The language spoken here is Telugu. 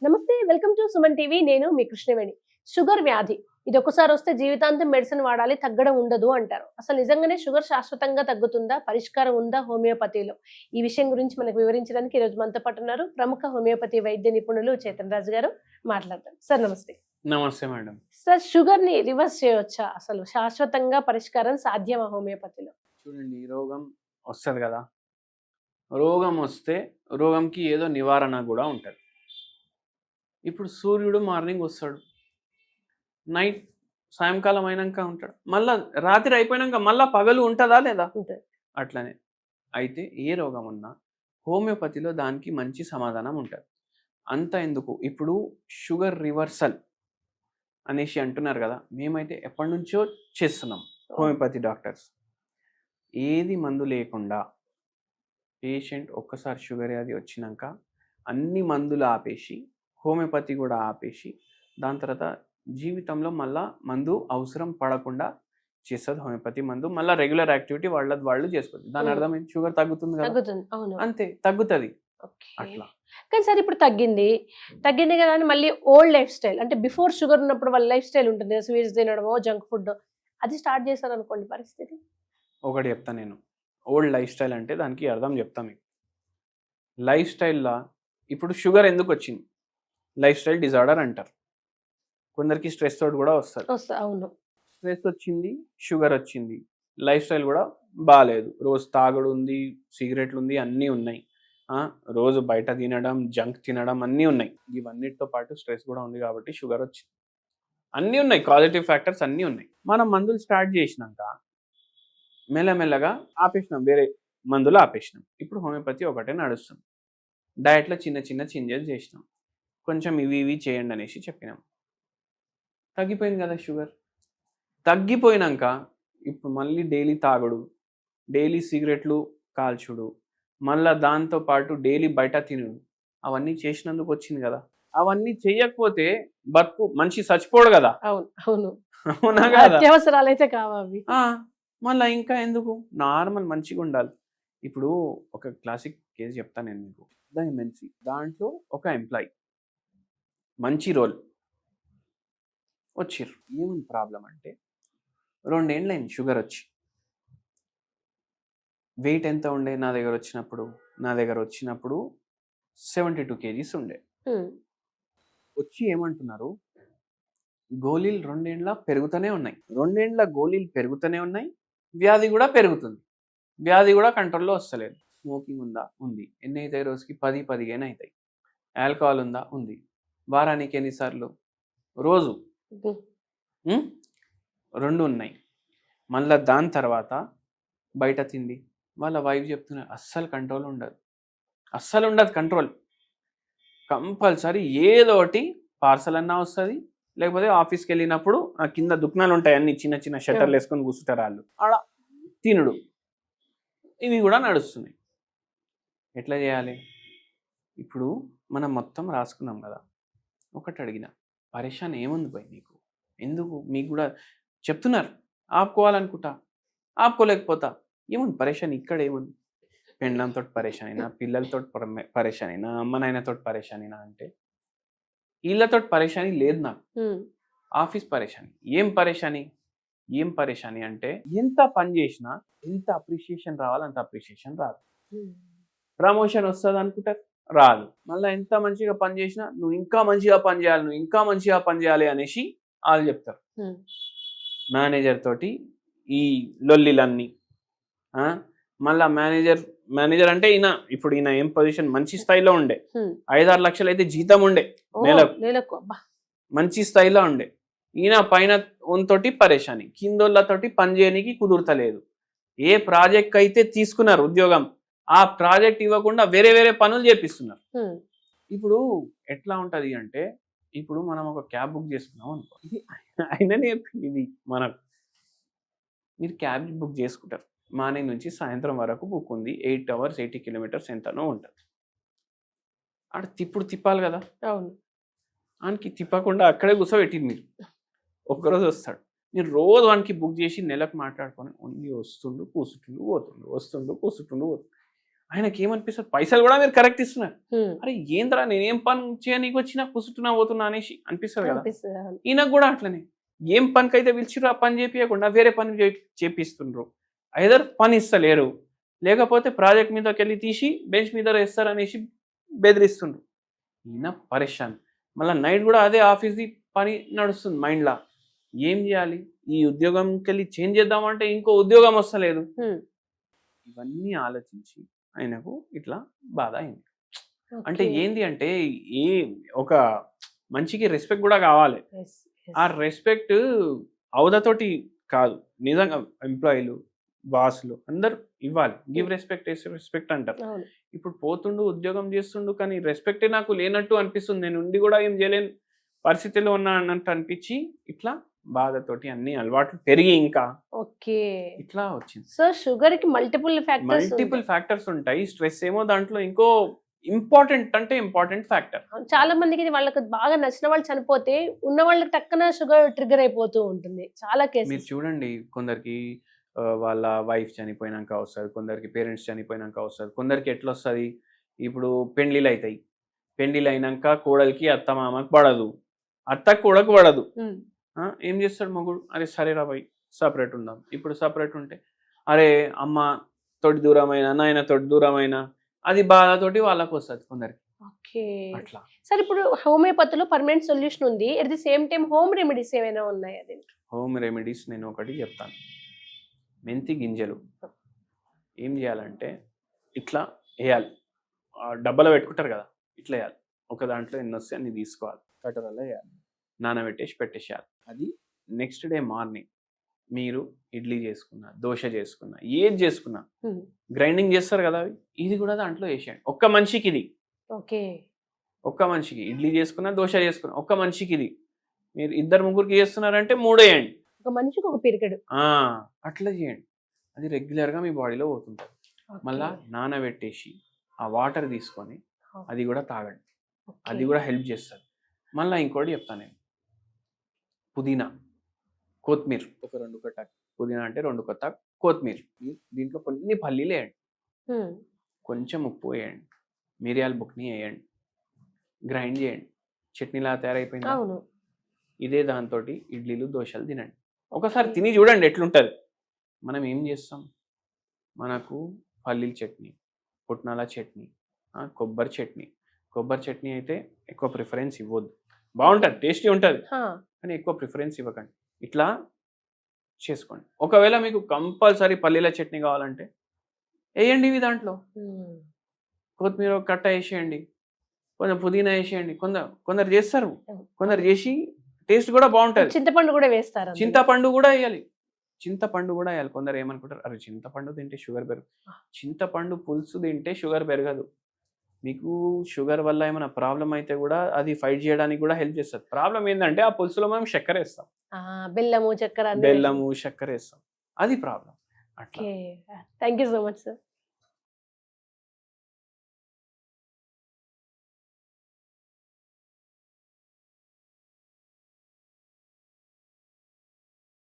నమస్తే, వెల్కమ్ టు సుమన్ టీవీ. నేను మీ కృష్ణవేణి. షుగర్ వ్యాధి ఇది ఒక్కసారి వస్తే జీవితాంతం మెడిసిన్ వాడాలి, తగ్గడం ఉండదు అంటారు. అసలు నిజంగానే షుగర్ శాశ్వతంగా తగ్గుతుందా? పరిష్కారం ఉందా హోమియోపతిలో? ఈ విషయం గురించి మనకు వివరించడానికి ఈ రోజు మనతో పాటు ఉన్నారు ప్రముఖ హోమియోపతి వైద్య నిపుణులు చేతన్ రాజు గారు. మాట్లాడతారు. సార్ నమస్తే. నమస్తే మేడం. సార్, షుగర్ ని రివర్స్ చేయవచ్చా? అసలు శాశ్వతంగా పరిష్కారం సాధ్యమా హోమియోపతిలో? చూడండి, రోగం వస్తుంది కదా, రోగం వస్తే రోగంకి ఏదో నివారణ కూడా ఉంటుంది. ఇప్పుడు సూర్యుడు మార్నింగ్ వస్తాడు, నైట్ సాయంకాలం అయినాక ఉంటాడు, మళ్ళా రాత్రి అయిపోయినాక మళ్ళా పగలు ఉంటుందా లేదా? ఉంటుంది. అట్లనే అయితే ఏ రోగం ఉన్నా హోమియోపతిలో దానికి మంచి సమాధానం ఉంటుంది. అంత ఎందుకు, ఇప్పుడు షుగర్ రివర్సల్ అనేసి అంటున్నారు కదా, మేమైతే ఎప్పటి నుంచో చేస్తున్నాం. హోమియోపతి డాక్టర్స్ ఏది మందు లేకుండా పేషెంట్ ఒక్కసారి షుగర్ వ్యాధి వచ్చినాక అన్ని మందులు ఆపేసి, హోమియోపతి కూడా ఆపేసి, దాని తర్వాత జీవితంలో మళ్ళా మందు అవసరం పడకుండా చేస్తుంది హోమియోపతి. మందు మళ్ళీ రెగ్యులర్ యాక్టివిటీ వాళ్ళు చేసుకోవచ్చు. దాని అర్థం ఏంటి? షుగర్ తగ్గుతుంది కదా, అంతే, తగ్గుతుంది అట్లా. కానీ సార్, ఇప్పుడు తగ్గింది కదా అని మళ్ళీ ఓల్డ్ లైఫ్ స్టైల్, అంటే బిఫోర్ షుగర్ ఉన్నప్పుడు వాళ్ళ లైఫ్ స్టైల్ ఉంటుంది, స్వీట్స్ తినడమో జంక్ ఫుడ్, అది స్టార్ట్ చేశారు అనుకోండి, పరిస్థితి ఒకటి చెప్తాను నేను. ఓల్డ్ లైఫ్ స్టైల్ అంటే దానికి అర్థం చెప్తాను మీకు. లైఫ్ స్టైల్లో ఇప్పుడు షుగర్ ఎందుకు వచ్చింది? లైఫ్ స్టైల్ డిజార్డర్ అంటారు. కొందరికి స్ట్రెస్ తోటి కూడా వస్తారు. అవును, స్ట్రెస్ వచ్చింది, షుగర్ వచ్చింది, లైఫ్ స్టైల్ కూడా బాగాలేదు. రోజు తాగుడు ఉంది, సిగరెట్లు ఉంది, అన్నీ ఉన్నాయి. రోజు బయట తినడం, జంక్ తినడం అన్నీ ఉన్నాయి. ఇవన్నిటితో పాటు స్ట్రెస్ కూడా ఉంది కాబట్టి షుగర్ వచ్చింది. అన్నీ ఉన్నాయి, పాజిటివ్ ఫ్యాక్టర్స్ అన్నీ ఉన్నాయి. మనం మందులు స్టార్ట్ చేసినాక మెల్లమెల్లగా ఆపేసినాం, వేరే మందులు ఆపేసినాం. ఇప్పుడు హోమియోపతి ఒకటే నడుస్తుంది. డయట్లో చిన్న చిన్న చేంజెస్ చేసినాం, కొంచెం ఇవి చేయండి అనేసి చెప్పినాం. తగ్గిపోయింది కదా షుగర్. తగ్గిపోయినాక ఇప్పుడు మళ్ళీ డైలీ తాగుడు, డైలీ సిగరెట్లు కాల్చుడు, మళ్ళీ దాంతోపాటు డైలీ బయట తినుడు, అవన్నీ చేసినందుకు వచ్చింది కదా. అవన్నీ చెయ్యకపోతే బతుకు మనిషి చచ్చిపోడు కదా. అవును, అవునా కదా? అత్యవసరాలు అయితే కావాలి. మళ్ళీ ఇంకా ఎందుకు, నార్మల్ మంచిగా ఉండాలి. ఇప్పుడు ఒక క్లాసిక్ కేసు చెప్తాను నేను మీకు. ద ఎంఎన్సి దాంట్లో ఒక ఎంప్లాయీ మంచి రోల్ వచ్చిర్రు. ఏముంది ప్రాబ్లం అంటే, 2 ఏళ్ళు అయింది షుగర్ వచ్చి. వెయిట్ ఎంత ఉండే నా దగ్గర వచ్చినప్పుడు 72 kgs ఉండే. వచ్చి ఏమంటున్నారు, గోళీలు 2 ఏళ్ళ పెరుగుతూనే ఉన్నాయి, 2 ఏళ్ళ గోళీలు పెరుగుతూనే ఉన్నాయి, వ్యాధి కూడా పెరుగుతుంది, వ్యాధి కూడా కంట్రోల్లో వస్తలేదు. స్మోకింగ్ ఉందా? ఉంది. ఎన్ని అవుతాయి రోజుకి? 10-15 అవుతాయి. ఆల్కహాల్ ఉందా? ఉంది. వారానికి ఎన్నిసార్లు? రోజు 2 ఉన్నాయి. మళ్ళీ దాని తర్వాత బయట తిండి. వాళ్ళ వైఫ్ చెప్తున్నారు అస్సలు కంట్రోల్ ఉండదు, అస్సలు ఉండదు కంట్రోల్. కంపల్సరీ ఏదోటి పార్సల్ అన్నా వస్తుంది, లేకపోతే ఆఫీస్కి వెళ్ళినప్పుడు ఆ కింద దుకాణాలు ఉంటాయి, అన్ని చిన్న చిన్న షట్టర్లు వేసుకొని కూర్చుంటారు వాళ్ళు, ఆడ తినుడు, ఇవి కూడా నడుస్తున్నాయి. ఎట్లా చేయాలి? ఇప్పుడు మనం మొత్తం రాసుకున్నాం కదా. ఒకటి అడిగిన, పరేషాన్ ఏముంది పోయి నీకు? ఎందుకు? మీకు కూడా చెప్తున్నారు ఆపుకోవాలనుకుంటా, ఆపుకోలేకపోతా. ఏముంది పరేషాన్? ఇక్కడ ఏముంది? పెండ్లంతో పరేషాన్ అయినా, పిల్లలతో పరేషాన్ అయినా, అమ్మ నాయనతో పరేషాన్ అయినా అంటే, వీళ్ళతో పరేషాని లేదు నాకు. ఆఫీస్ పరేషాని. ఏం పరేషాని అంటే, ఎంత పని చేసినా ఎంత అప్రిషియేషన్ రావాలి అంత అప్రిషియేషన్ రాదు. ప్రమోషన్ వస్తుంది అనుకుంటారు, రాదు. మళ్ళీ ఎంత మంచిగా పని చేసినా నువ్వు ఇంకా మంచిగా పని చేయాలి అనేసి వాళ్ళు చెప్తారు. మేనేజర్ తోటి ఈ లొల్లిలన్నీ. మళ్ళా మేనేజర్ అంటే ఈయన ఏం పొజిషన్, మంచి స్థాయిలో ఉండే, 5-6 లక్షలు అయితే జీతం ఉండే నెలకు, మంచి స్థాయిలో ఉండే. ఈయన పైన తోటి పరేషాని, కిందోళ్ళతోటి పని చేయడానికి కుదురుతలేదు. ఏ ప్రాజెక్ట్ అయితే తీసుకున్నారు ఉద్యోగం, ఆ ప్రాజెక్ట్ ఇవ్వకుండా వేరే వేరే పనులు చేపిస్తున్నారు. ఇప్పుడు ఎట్లా ఉంటది అంటే, ఇప్పుడు మనం ఒక క్యాబ్ బుక్ చేసుకున్నాం అనుకో, ఇది ఆయననే చెప్పింది, ఇది మనకు. మీరు క్యాబ్ బుక్ చేసుకుంటారు, మార్నింగ్ నుంచి సాయంత్రం వరకు బుక్ ఉంది, 8 hours 80 kilometers ఎంతనో ఉంటుంది. ఆడ తిప్పాలి కదా. అవును. ఆయనకి తిప్పకుండా అక్కడే కూర్చోబెట్టింది. మీరు ఒక్కరోజు వస్తాడు, మీరు రోజు వానికి బుక్ చేసి నెలకు మాట్లాడుకొని ఓన్లీ వస్తుండు కూర్చుంటుండు పోతుండు. ఆయనకి ఏమనిపిస్తుంది, పైసలు కూడా మీరు కరెక్ట్ ఇస్తున్నారు, హ్మ్. అరే ఏంద్రా నేనేం పని చేయనీకి వచ్చినా కుసుటున్నా పోతున్నా అనేసి అనిపిస్తుంది కదా. అనిపిస్తుంది, అవును. ఈయనకు కూడా అట్లనే ఏం పనికైతే పిలిచిర్రు ఆ పని చేపియకుండా వేరే పని చేపిస్తుండ్రు. ఐదర్ పని ఇస్తలేరు, లేకపోతే ప్రాజెక్ట్ మీదకి వెళ్ళి తీసి బెంచ్ మీద వేస్తారు అనేసి బెదిరిస్తుండ్రు. ఈయన పరేషాన్. మళ్ళీ నైట్ కూడా అదే ఆఫీస్ది పని నడుస్తుంది మైండ్లా. ఏం చేయాలి, ఈ ఉద్యోగంకి వెళ్ళి చేంజ్ చేద్దామంటే ఇంకో ఉద్యోగం వస్తలేదు. హ్మ్. ఇవన్నీ ఆలోచించి ఆయనకు ఇట్లా బాధ అయింది. అంటే ఓకే. ఏంది అంటే ఏ ఒక మంచికి రెస్పెక్ట్ కూడా కావాలి. Yes, yes. ఆ రెస్పెక్ట్ అవధతోటి కాదు, నిజంగా ఎంప్లాయీలు బాస్లు అందరు ఇవ్వాలి. గివ్ రెస్పెక్ట్ రెస్పెక్ట్ అంటారు. అవును. ఇప్పుడు పోతుండు ఉద్యోగం చేస్తుండు కానీ రెస్పెక్టే నాకు లేనట్టు అనిపిస్తుంది, నేను ఉండి కూడా ఏం చేయలేని పరిస్థితిలో ఉన్నా అన్నట్టు అనిపించి ఇట్లా బాధతోటి అన్ని అలవాట్లు పెరిగి ఇంకా ఓకే. ఇట్లా వచ్చింది. సో షుగర్ కి మల్టిపుల్ ఫ్యాక్టర్స్ మల్టిపుల్ ఫ్యాక్టర్స్ ఉంటాయి. స్ట్రెస్ ఏమో దాంట్లో ఇంకో ఇంపార్టెంట్ ఫ్యాక్టర్. చాలా మందికి ఇది వాళ్ళకి బాగా నచ్చిన వాళ్ళు చనిపోతే ఉన్న వాళ్ళకి టక్కన షుగర్ ట్రిగర్ అయిపోతూ ఉంటుంది చాలా మీరు కేసెస్. చూడండి, కొందరికి వాళ్ళ వైఫ్ చనిపోయినాక వస్తుంది, కొందరికి పేరెంట్స్ చనిపోయినాక వస్తుంది, కొందరికి ఎట్లా వస్తుంది, ఇప్పుడు పెండ్లిలు అవుతాయి, పెండ్లిలు అయినాక కోడలికి అత్త మామకి పడదు, అత్త కొడకు పడదు. ఏం చేస్తాడు మొగుడు, అరే సరే రా భయ్ సపరేట్ ఉందాం. ఇప్పుడు సపరేట్ ఉంటే అరే అమ్మ తోటి దూరమైన, నాయన తోటి దూరమైన, అది బాధతోటి వాళ్ళకు వస్తుంది కొందరికి. ఓకే. అట్లా సార్ ఇప్పుడు హోమియోపతిలో పర్మనెంట్ సొల్యూషన్ ఉంది, at the same time home remedies ఏమైనా ఉన్నాయా దీనికి? హోమ్ రెమెడీస్ నేను ఒకటి చెప్తాను. మెంతి గింజలు ఏం చేయాలంటే ఇట్లా వేయాలి, డబ్బాలో పెట్టుకుంటారు కదా, ఇట్లా వేయాలి. ఒక దాంట్లో ఎన్ని వస్తే అన్ని తీసుకోవాలి, కటోరలో వేయాలి, నానబెట్టేసి పెట్టేసేయాలి. అది నెక్స్ట్ డే మార్నింగ్ మీరు ఇడ్లీ చేసుకున్నా, దోశ చేసుకున్నా, ఏది చేసుకున్నా, గ్రైండింగ్ చేస్తారు కదా ఇది కూడా దాంట్లో వేసేయండి. ఒక్క మనిషికి ఇది, ఓకే, ఒక్క మనిషికి ఇడ్లీ చేసుకున్నా, దోశ చేసుకున్నా, ఒక్క మనిషికి ఇది. మీరు ఇద్దరు ముగ్గురికి చేస్తున్నారంటే 3 వేయండి, ఒక మనిషికి ఒక పిరికెడు. అట్లా చేయండి. అది రెగ్యులర్గా మీ బాడీలో పోతుంటుంది. మళ్ళా నానబెట్టేసి ఆ వాటర్ తీసుకొని అది కూడా తాగండి, అది కూడా హెల్ప్ చేస్తుంది. మళ్ళీ ఇంకోటి చెప్తాను నేను, పుదీనా, కొత్తిమీర ఒక 2 కట్ట, పుదీనా అంటే 2 కొత్త కొత్తిమీర, దీంట్లో కొన్ని పల్లీలు వేయండి, కొంచెం ఉప్పు వేయండి, మిరియాల బుక్ని వేయండి, గ్రైండ్ చేయండి, చట్నీలా తయారైపోయింది. అవును. ఇదే దాంతో ఇడ్లీలు దోశలు తినండి. ఒకసారి తిని చూడండి ఎట్లుంటుంది. మనం ఏం చేస్తాం, మనకు పల్లీల చట్నీ, పుట్నాల చట్నీ, కొబ్బరి చట్నీ అయితే ఎక్కువ ప్రిఫరెన్స్ ఇవ్వద్దు. బాగుంటుంది, టేస్టీ ఉంటుంది, కానీ ఎక్కువ ప్రిఫరెన్స్ ఇవ్వకండి. ఇట్లా చేసుకోండి. ఒకవేళ మీకు కంపల్సరీ పల్లీల చట్నీ కావాలంటే వేయండి ఇవి దాంట్లో, కొత్తిమీర ఒక కట్ట వేసేయండి, కొంచెం పుదీనా వేసేయండి. కొందరు చేస్తారు, కొందరు చేసి టేస్ట్ కూడా బాగుంటుంది. చింతపండు కూడా వేస్తారు, చింతపండు కూడా వేయాలి, కొందరు ఏమనుకుంటారు, అరే చింతపండు తింటే షుగర్ పెరుగు, చింతపండు పులుసు తింటే షుగర్ పెరగదు. మీకు షుగర్ వల్ల ఏమైనా ప్రాబ్లం అయితే కూడా అది ఫైట్ చేయడానికి కూడా హెల్ప్ చేస్తుంది. ప్రాబ్లం ఏంటంటే ఆ పులుసులో మనం చక్కెర వేస్తాం, బెల్లము చక్కెర చక్కెర వేస్తాం, అది ప్రాబ్లం. అట్లా. Thank you so much sir.